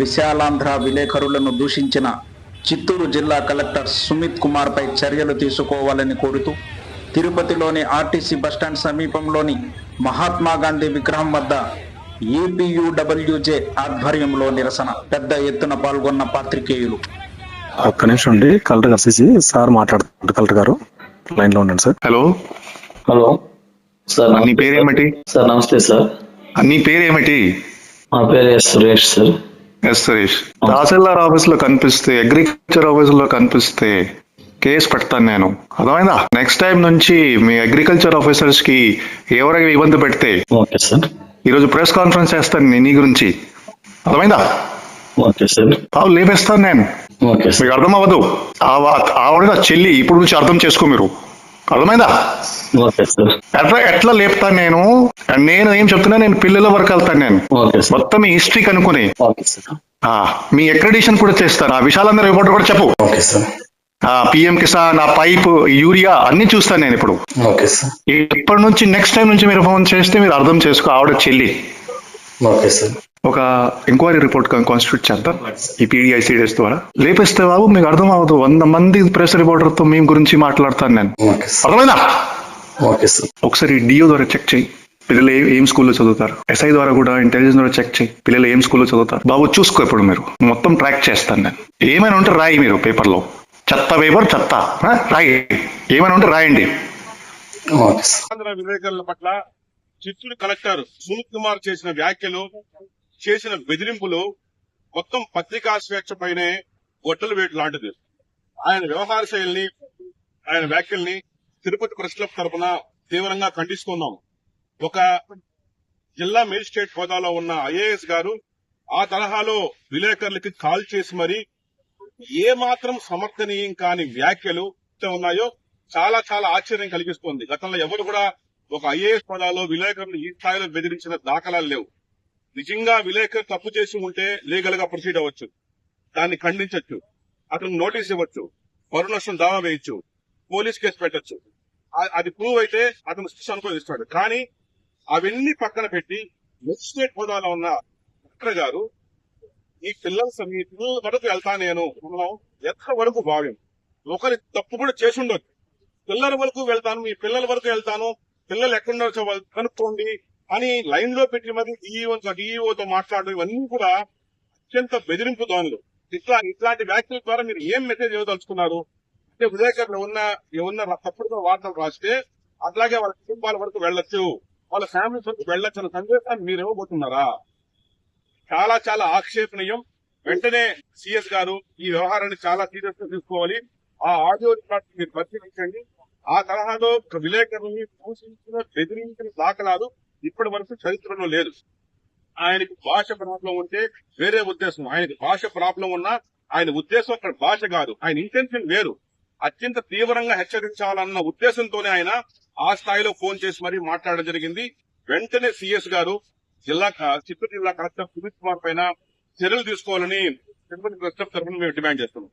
విశాలాంధ్ర విలేకరులను దూషించిన చిత్తూరు జిల్లా కలెక్టర్ సుమిత్ కుమార్ పై చర్యలు తీసుకోవాలని కోరుతూ తిరుపతిలోని ఆర్టీసీ బస్టాండ్ సమీపంలోని మహాత్మా గాంధీ విగ్రహం వద్ద ఏపీయూడబ్ల్యూజే ఆధ్వర్యంలో నిరసన. పెద్ద ఎత్తున పాల్గొన్న పాత్రికేయులు. ఒక్క నిమిషం అండి, కలెక్టర్ గారు సిసి సార్ మాట్లాడుతున్నారు. కలెక్టర్ గారు లైన్ లో ఉండండి సార్. హలో హలో సార్, నీ పేరేమిటి? సార్ నమస్తే సార్. నీ పేరేమిటి? మా పేరు సురేష్ సార్. ఎస్ సురేష్. తహసీల్దార్ ఆఫీస్ లో కనిపిస్తే, అగ్రికల్చర్ ఆఫీస్ లో కనిపిస్తే కేసు పెడతాను నేను, అర్థమైందా? నెక్స్ట్ టైం నుంచి మీ అగ్రికల్చర్ ఆఫీసర్స్ కి ఎవరైనా ఇబ్బంది పెడితే ఓకే సార్. ఈరోజు ప్రెస్ కాన్ఫరెన్స్ చేస్తాను నీ గురించి, అర్థమైందా? Okay sir. లేపేస్తాను నేను. Okay sir. మీకు అర్థం అవ్వదు. ఆవిడ చెల్లి, ఇప్పుడు నుంచి అర్థం చేసుకో మీరు, అర్థమైందా? Okay sir. ఎట్లా లేపుతాను నేను? నేను ఏం చెప్తున్నా, నేను పిల్లల వరకు వెళ్తాను నేను. Okay sir. మొత్తం మీ హిస్టరీ కనుక్కొని ఓకే సార్. మీ అక్రెడిషన్ కూడా చేస్తాను. ఆ విశాలందరూ రిపోర్టర్ కూడా చెప్పు. Okay sir. పిఎం కిసాన్, ఆ పైప్, యూరియా అన్ని చూస్తాను నేను ఇప్పుడు. Okay sir. ఇప్పటి నుంచి నెక్స్ట్ టైం నుంచి మీరు ఫోన్ చేస్తే మీరు అర్థం చేసుకో, ఆవిడ చెల్లి. Okay sir. ఒక ఎంక్వైరీ రిపోర్ట్ కాన్స్టిట్యూట్ చేద్దాం ఈ పీడిఐసిడిఎస్ ద్వారా. లేపిస్తే బాబు మీకు అర్థం అవ్వదు. 100 మంది ప్రెస్ రిపోర్టర్ తో మీ గురించి మాట్లాడతాను నేను, ఓకే సార్. అర్థమైందా? Okay sir. ఒకసారి డిఓ ద్వారా చెక్ చేయి, పిల్లలు ఏం స్కూల్లో చదువుతారు. ఎస్ఐ ద్వారా కూడా, ఇంటెలిజెన్స్ ద్వారా చెక్ చేయి, పిల్లలు ఏం స్కూల్లో చదువుతారు. బాబు చూసుకో, ఇప్పుడు మీరు మొత్తం ట్రాక్ చేస్తాను నేను. ఏమైనా ఉంటే రాయి మీరు పేపర్లో, చెత్త పేపర్ చెత్త రాయి, ఏమైనా ఉంటే రాయండి. ఆంధ్ర విలేకరుల పట్ల చిత్తూరు కలెక్టర్ సుమిత్ కుమార్ చేసిన వ్యాఖ్యలు, చేసిన బెదిరింపులు మొత్తం పత్రికా స్వేచ్ఛ పైనే గొడ్డలు వేటు లాంటిది. ఆయన వ్యవహార శైలిని, ఆయన వ్యాఖ్యల్ని తిరుపతి ప్రెస్ క్లబ్ తరఫున తీవ్రంగా ఖండిస్తున్నాం. ఒక జిల్లా మేజిస్ట్రేట్ హోదాలో ఉన్న ఐఏఎస్ గారు ఆ తరహాలో విలేకరులకి కాల్ చేసి మరి ఏ మాత్రం సమర్థనీయం కాని వ్యాఖ్యలు ఉన్నాయో చాలా చాలా ఆశ్చర్యం కలిగిస్తుంది. గతంలో ఎవరు కూడా ఒక ఐఏఎస్ హోదాలో విలేకరులు ఈ స్థాయిలో బెదిరించిన దాఖలాలు లేవు. నిజంగా విలేకరు తప్పు చేసి ఉంటే లీగల్ గా ప్రొసీడ్ అవ్వచ్చు, దాన్ని ఖండించవచ్చు, అతను నోటీస్ ఇవ్వచ్చు, పరునష్టం దావా వేయచ్చు, పోలీస్ కేసు పెట్టచ్చు. అది ప్రూవ్ అయితే అతను శిక్ష అనుభవిస్తాడు. కానీ అవన్నీ పక్కన పెట్టి మెజిస్ట్రేట్ హోదాలో ఉన్న కలెక్టర్ గారు ఈ పిల్లల వరకు వెళ్తా నేను ఎక్కడ వరకు భావ్యం. ఒకరి తప్పు కూడా చేసి ఉండొచ్చు. పిల్లల వరకు వెళ్తాను, మీ పిల్లల వరకు వెళ్తాను, పిల్లలు ఎక్కడుండొచ్చో కనుక్కోండి అని లైన్ లో పెట్టి మరి డిఈఓతో మాట్లాడడం, ఇవన్నీ కూడా అత్యంత బెదిరింపు ధోరణులు. ఇట్లాంటి వ్యాఖ్యల ద్వారా మీరు ఏం మెసేజ్ ఇవ్వదలుచుకున్నారు అంటే, విలేకరులు ఏమన్నా తప్పుడుగా వార్తలు రాస్తే అట్లాగే వాళ్ళ కుటుంబాల వరకు వెళ్లొచ్చు, వాళ్ళ ఫ్యామిలీస్ వరకు వెళ్లొచ్చు అన్న సందేశాన్ని మీరు ఇవ్వబోతున్నారా? చాలా చాలా ఆక్షేపణీయం. వెంటనే సిఎస్ గారు ఈ వ్యవహారాన్ని చాలా సీరియస్ గా తీసుకోవాలి. ఆ ఆడియో రికార్డు మీరు పరిశీలించండి. ఆ తరహాలో విలేకరుల్ని దూషించిన, బెదిరించిన దాఖలాలు ఇప్పటి వరకు చరిత్రలో లేదు. ఆయనకి భాష ప్రాబ్లం ఉంటే వేరే ఉద్దేశం, ఆయనకి భాష ప్రాబ్లం ఉన్నా ఆయన ఉద్దేశం అక్కడ భాష కాదు, ఆయన ఇంటెన్షన్ వేరు. అత్యంత తీవ్రంగా హెచ్చరించాలన్న ఉద్దేశంతోనే ఆయన ఆ స్థాయిలో ఫోన్ చేసి మరీ మాట్లాడడం జరిగింది. వెంటనే సిఎస్ గారు చిత్తూరు జిల్లా కలెక్టర్ సుమిత్ కుమార్ పైన చర్యలు తీసుకోవాలని తిరుపతి ప్రెస్ క్లబ్ తరఫున మేము డిమాండ్ చేస్తున్నాం.